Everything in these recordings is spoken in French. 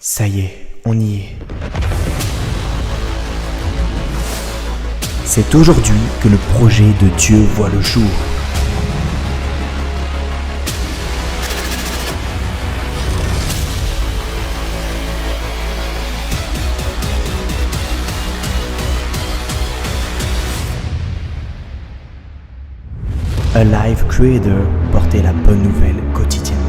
Ça y est, on y est. C'est aujourd'hui que le projet de Dieu voit le jour. Alive Creator portait la bonne nouvelle quotidiennement.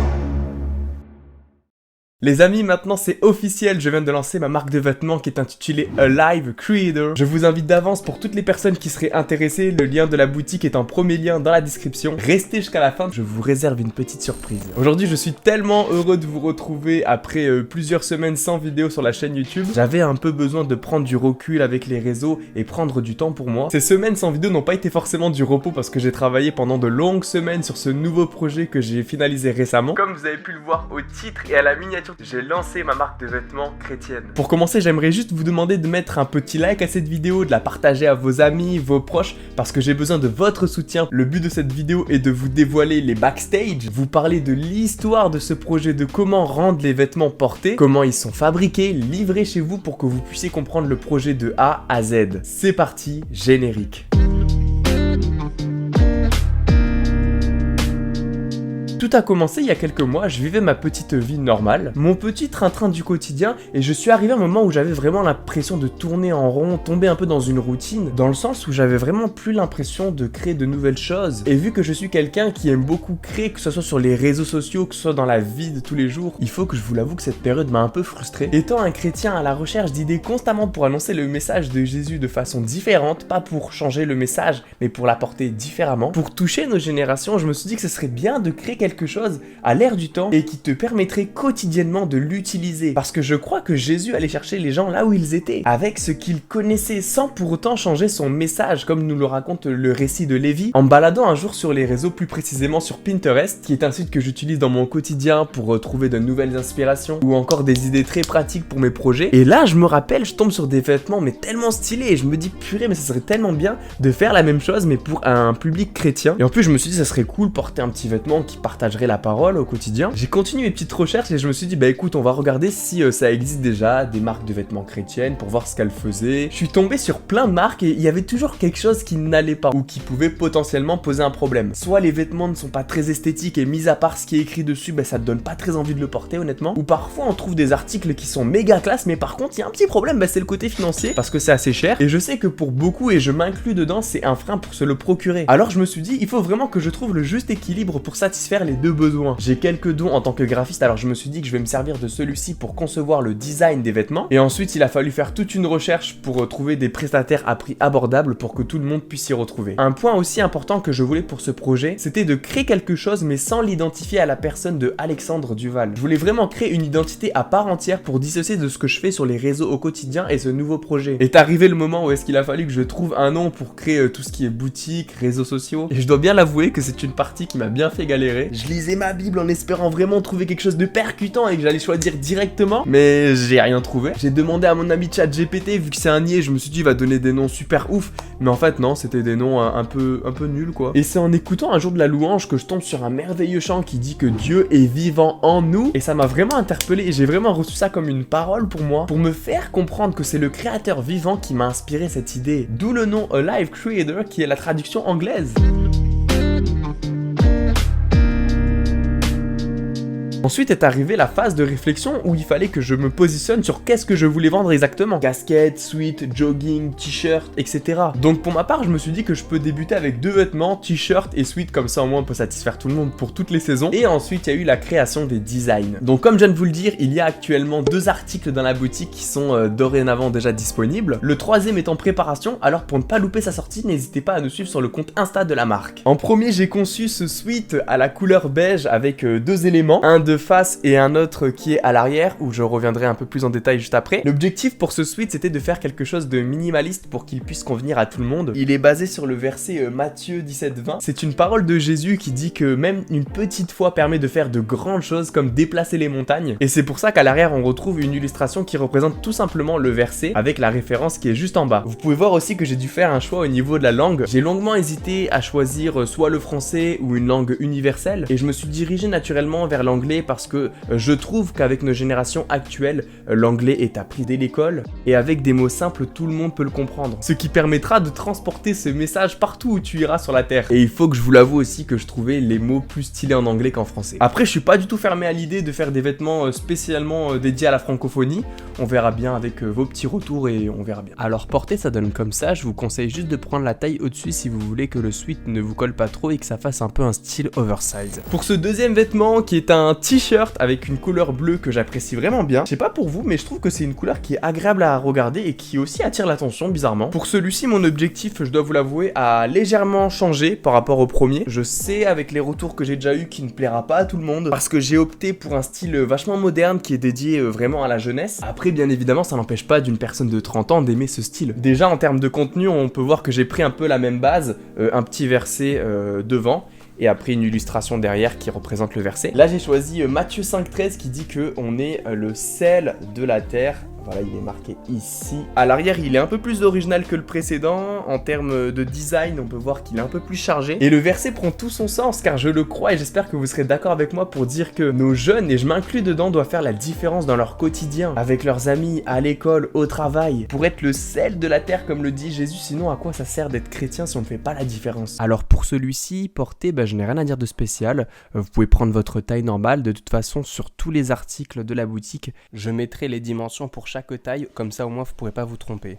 Les amis, maintenant c'est officiel, je viens de lancer ma marque de vêtements qui est intitulée Alive Creator. Je vous invite d'avance pour toutes les personnes qui seraient intéressées, le lien de la boutique est en premier lien dans la description. Restez jusqu'à la fin, je vous réserve une petite surprise. Aujourd'hui je suis tellement heureux de vous retrouver après plusieurs semaines sans vidéo sur la chaîne YouTube. J'avais un peu besoin de prendre du recul avec les réseaux et prendre du temps pour moi. Ces semaines sans vidéo n'ont pas été forcément du repos parce que j'ai travaillé pendant de longues semaines sur ce nouveau projet que j'ai finalisé récemment. Comme vous avez pu le voir au titre et à la miniature, j'ai lancé ma marque de vêtements chrétienne. Pour commencer, j'aimerais juste vous demander de mettre un petit like à cette vidéo, de la partager à vos amis, vos proches, parce que j'ai besoin de votre soutien. Le but de cette vidéo est de vous dévoiler les backstage, vous parler de l'histoire de ce projet, de comment rendre les vêtements portés, comment ils sont fabriqués, livrés chez vous pour que vous puissiez comprendre le projet de A à Z. C'est parti, générique. Tout a commencé il y a quelques mois, je vivais ma petite vie normale, mon petit train-train du quotidien, et je suis arrivé à un moment où j'avais vraiment l'impression de tourner en rond, tomber un peu dans une routine, dans le sens où j'avais vraiment plus l'impression de créer de nouvelles choses. Et vu que je suis quelqu'un qui aime beaucoup créer, que ce soit sur les réseaux sociaux, que ce soit dans la vie de tous les jours, il faut que je vous l'avoue que cette période m'a un peu frustré. Étant un chrétien à la recherche d'idées constamment pour annoncer le message de Jésus de façon différente, pas pour changer le message, mais pour l'apporter différemment, pour toucher nos générations, je me suis dit que ce serait bien de créer quelque chose à l'ère du temps et qui te permettrait quotidiennement de l'utiliser. Parce que je crois que Jésus allait chercher les gens là où ils étaient, avec ce qu'ils connaissaient, sans pour autant changer son message, comme nous le raconte le récit de Lévi. En me baladant un jour sur les réseaux, plus précisément sur Pinterest, qui est un site que j'utilise dans mon quotidien pour trouver de nouvelles inspirations ou encore des idées très pratiques pour mes projets. Et là, je me rappelle, je tombe sur des vêtements mais tellement stylés et je me dis purée, mais ça serait tellement bien de faire la même chose mais pour un public chrétien. Et en plus, je me suis dit ça serait cool porter un petit vêtement qui partagerait la parole au quotidien. J'ai continué mes petites recherches et je me suis dit bah écoute, on va regarder si ça existe déjà des marques de vêtements chrétiennes pour voir ce qu'elles faisaient. Je suis tombé sur plein de marques et il y avait toujours quelque chose qui n'allait pas ou qui pouvait potentiellement poser un problème. Soit les vêtements ne sont pas très esthétiques et mis à part ce qui est écrit dessus, bah ça te donne pas très envie de le porter honnêtement. Ou parfois on trouve des articles qui sont méga classe mais par contre il y a un petit problème, bah c'est le côté financier parce que c'est assez cher et je sais que pour beaucoup, et je m'inclus dedans, c'est un frein pour se le procurer. Alors je me suis dit il faut vraiment que je trouve le juste équilibre pour satisfaire les deux besoins. J'ai quelques dons en tant que graphiste, alors je me suis dit que je vais me servir de celui-ci pour concevoir le design des vêtements. Et ensuite, il a fallu faire toute une recherche pour trouver des prestataires à prix abordable pour que tout le monde puisse s'y retrouver. Un point aussi important que je voulais pour ce projet, c'était de créer quelque chose mais sans l'identifier à la personne de Alexandre Duval. Je voulais vraiment créer une identité à part entière pour dissocier de ce que je fais sur les réseaux au quotidien et ce nouveau projet. Est arrivé le moment où est-ce qu'il a fallu que je trouve un nom pour créer tout ce qui est boutique, réseaux sociaux. Et je dois bien l'avouer que c'est une partie qui m'a bien fait galérer. Je lisais ma Bible en espérant vraiment trouver quelque chose de percutant et que j'allais choisir directement, mais j'ai rien trouvé. J'ai demandé à mon ami ChatGPT, vu que c'est un niais, je me suis dit il va donner des noms super ouf, mais en fait non, c'était des noms un peu nuls quoi. Et c'est en écoutant un jour de la louange que je tombe sur un merveilleux chant qui dit que Dieu est vivant en nous, et ça m'a vraiment interpellé et j'ai vraiment reçu ça comme une parole pour moi, pour me faire comprendre que c'est le créateur vivant qui m'a inspiré cette idée. D'où le nom Alive Creator qui est la traduction anglaise. Ensuite est arrivée la phase de réflexion où il fallait que je me positionne sur qu'est-ce que je voulais vendre exactement. Casquette, sweat, jogging, t-shirt, etc. Donc pour ma part, je me suis dit que je peux débuter avec deux vêtements, t-shirt et sweat, comme ça au moins on peut satisfaire tout le monde pour toutes les saisons. Et ensuite il y a eu la création des designs. Donc comme je viens de vous le dire, il y a actuellement 2 articles dans la boutique qui sont dorénavant déjà disponibles. Le troisième est en préparation, alors pour ne pas louper sa sortie, n'hésitez pas à nous suivre sur le compte Insta de la marque. En premier, j'ai conçu ce sweat à la couleur beige avec 2 éléments, un de face et un autre qui est à l'arrière, où je reviendrai un peu plus en détail juste après. L'objectif pour ce sweat, c'était de faire quelque chose de minimaliste pour qu'il puisse convenir à tout le monde. Il est basé sur le verset Matthieu 17:20. C'est une parole de Jésus qui dit que même une petite foi permet de faire de grandes choses comme déplacer les montagnes. Et c'est pour ça qu'à l'arrière, on retrouve une illustration qui représente tout simplement le verset avec la référence qui est juste en bas. Vous pouvez voir aussi que j'ai dû faire un choix au niveau de la langue. J'ai longuement hésité à choisir soit le français ou une langue universelle et je me suis dirigé naturellement vers l'anglais l'anglais parce que je trouve qu'avec nos générations actuelles, l'anglais est appris dès l'école et avec des mots simples, tout le monde peut le comprendre. Ce qui permettra de transporter ce message partout où tu iras sur la terre. Et il faut que je vous l'avoue aussi que je trouvais les mots plus stylés en anglais qu'en français. Après, je suis pas du tout fermé à l'idée de faire des vêtements spécialement dédiés à la francophonie. On verra bien avec vos petits retours et on verra bien. Alors porter, ça donne comme ça. Je vous conseille juste de prendre la taille au-dessus si vous voulez que le sweat ne vous colle pas trop et que ça fasse un peu un style oversize. Pour ce deuxième vêtement qui est un t-shirt avec une couleur bleue que j'apprécie vraiment bien. Je sais pas pour vous, mais je trouve que c'est une couleur qui est agréable à regarder et qui aussi attire l'attention bizarrement. Pour celui-ci, mon objectif, je dois vous l'avouer, a légèrement changé par rapport au premier. Je sais avec les retours que j'ai déjà eu qu'il ne plaira pas à tout le monde parce que j'ai opté pour un style vachement moderne qui est dédié vraiment à la jeunesse. Après, bien évidemment, ça n'empêche pas d'une personne de 30 ans d'aimer ce style. Déjà, en termes de contenu, on peut voir que j'ai pris un peu la même base, un petit verset devant et après une illustration derrière qui représente le verset. Là, j'ai choisi Matthieu 5,13 qui dit que on est le sel de la terre. Voilà, il est marqué ici. À l'arrière, il est un peu plus original que le précédent. En termes de design, on peut voir qu'il est un peu plus chargé. Et le verset prend tout son sens, car je le crois et j'espère que vous serez d'accord avec moi pour dire que nos jeunes, et je m'inclus dedans, doivent faire la différence dans leur quotidien, avec leurs amis, à l'école, au travail, pour être le sel de la terre, comme le dit Jésus. Sinon, à quoi ça sert d'être chrétien si on ne fait pas la différence? Alors pour celui-ci, porter, je n'ai rien à dire de spécial. Vous pouvez prendre votre taille normale. De toute façon, sur tous les articles de la boutique, je mettrai les dimensions pour chaque taille, comme ça au moins vous pourrez pas vous tromper.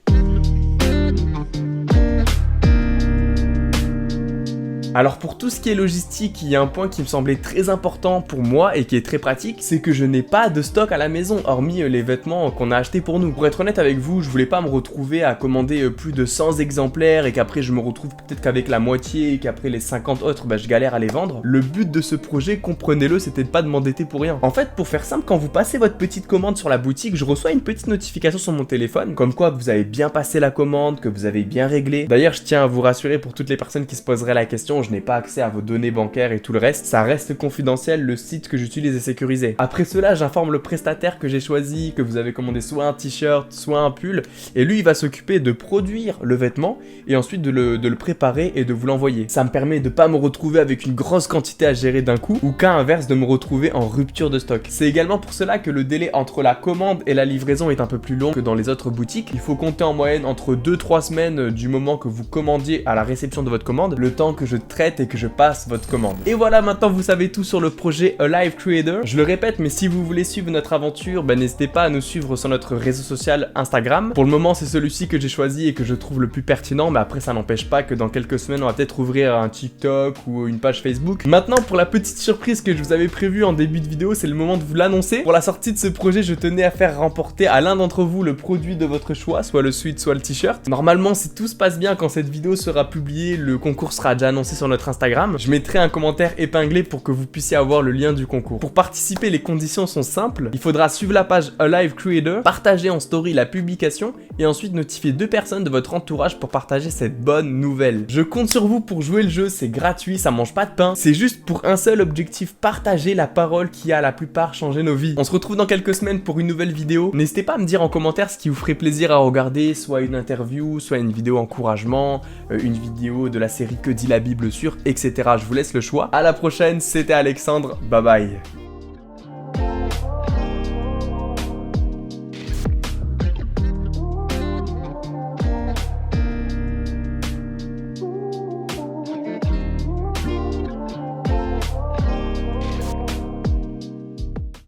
Alors pour tout ce qui est logistique, il y a un point qui me semblait très important pour moi et qui est très pratique, c'est que je n'ai pas de stock à la maison, hormis les vêtements qu'on a achetés pour nous. Pour être honnête avec vous, je voulais pas me retrouver à commander plus de 100 exemplaires et qu'après je me retrouve peut-être qu'avec la moitié et qu'après les 50 autres, je galère à les vendre. Le but de ce projet, comprenez-le, c'était de pas de m'endetter pour rien. En fait, pour faire simple, quand vous passez votre petite commande sur la boutique, je reçois une petite notification sur mon téléphone, comme quoi vous avez bien passé la commande, que vous avez bien réglé. D'ailleurs, je tiens à vous rassurer pour toutes les personnes qui se poseraient la question, je n'ai pas accès à vos données bancaires et tout le reste, ça reste confidentiel, le site que j'utilise est sécurisé. Après cela, j'informe le prestataire que j'ai choisi, que vous avez commandé soit un t-shirt, soit un pull, et lui il va s'occuper de produire le vêtement et ensuite de le préparer et de vous l'envoyer. Ça me permet de pas me retrouver avec une grosse quantité à gérer d'un coup, ou qu'à inverse de me retrouver en rupture de stock. C'est également pour cela que le délai entre la commande et la livraison est un peu plus long que dans les autres boutiques. Il faut compter en moyenne entre 2-3 semaines du moment que vous commandiez à la réception de votre commande, le temps que je traite et que je passe votre commande. Et voilà, maintenant vous savez tout sur le projet Alive Creator. Je le répète, mais si vous voulez suivre notre aventure, n'hésitez pas à nous suivre sur notre réseau social Instagram. Pour le moment, c'est celui-ci que j'ai choisi et que je trouve le plus pertinent, mais après ça n'empêche pas que dans quelques semaines, on va peut-être ouvrir un TikTok ou une page Facebook. Maintenant, pour la petite surprise que je vous avais prévue en début de vidéo, c'est le moment de vous l'annoncer. Pour la sortie de ce projet, je tenais à faire remporter à l'un d'entre vous le produit de votre choix, soit le sweat, soit le t-shirt. Normalement, si tout se passe bien, quand cette vidéo sera publiée, le concours sera déjà annoncé sur notre Instagram. Je mettrai un commentaire épinglé pour que vous puissiez avoir le lien du concours. Pour participer, les conditions sont simples. Il faudra suivre la page Alive Creator, partager en story la publication et ensuite notifier 2 personnes de votre entourage pour partager cette bonne nouvelle. Je compte sur vous pour jouer le jeu, c'est gratuit, ça mange pas de pain. C'est juste pour un seul objectif, partager la parole qui a la plupart changé nos vies. On se retrouve dans quelques semaines pour une nouvelle vidéo. N'hésitez pas à me dire en commentaire ce qui vous ferait plaisir à regarder, soit une interview, soit une vidéo encouragement, une vidéo de la série Que dit la Bible sur, etc. Je vous laisse le choix. À la prochaine, c'était Alexandre, bye bye.